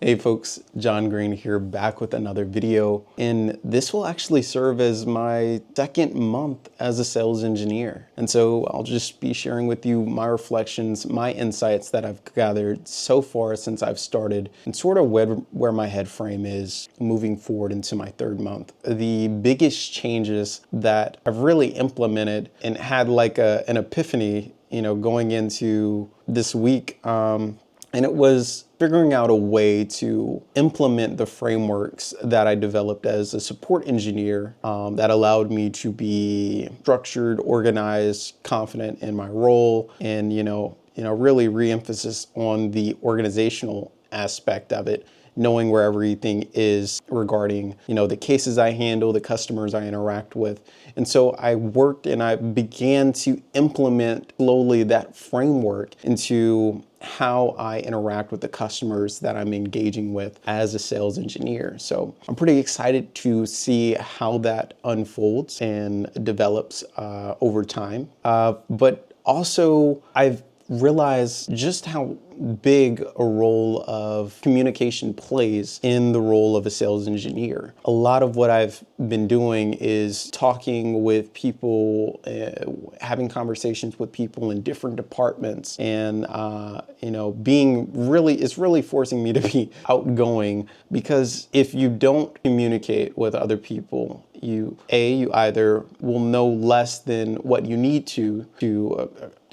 Hey folks, John Green here, back with another video, and this will actually serve as my second month as a sales engineer. And so I'll just be sharing with you my reflections, my insights that I've gathered so far since I've started, and sort of where my head frame is moving forward into my third month. The biggest changes that I've really implemented and had like an epiphany, going into this week, and it was figuring out a way to implement the frameworks that I developed as a support engineer that allowed me to be structured, organized, confident in my role, and really re-emphasis on the organizational aspect of it, knowing where everything is regarding, the cases I handle, the customers I interact with. And so I worked and I began to implement slowly that framework into how I interact with the customers that I'm engaging with as a sales engineer. So I'm pretty excited to see how that unfolds and develops over time. But also I've realized just how big a role of communication plays in the role of a sales engineer. A lot of what I've been doing is talking with people, having conversations with people in different departments, and it's really forcing me to be outgoing, because if you don't communicate with other people, you either will know less than what you need to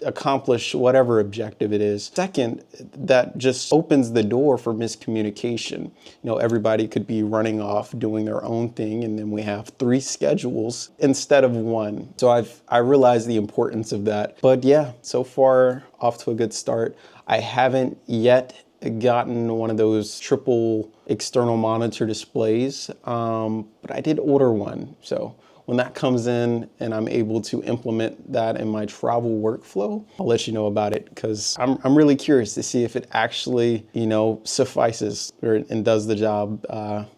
accomplish whatever objective it is. Second, that just opens the door for miscommunication. Everybody could be running off doing their own thing, and then we have 3 schedules instead of 1. So I realized the importance of that. But yeah, so far off to a good start. I haven't yet gotten one of those triple external monitor displays, but I did order one. So when that comes in and I'm able to implement that in my travel workflow, I'll let you know about it, because I'm really curious to see if it actually, suffices and does the job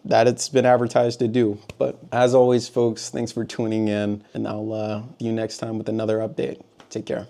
that it's been advertised to do. But as always, folks, thanks for tuning in, and I'll see you next time with another update. Take care.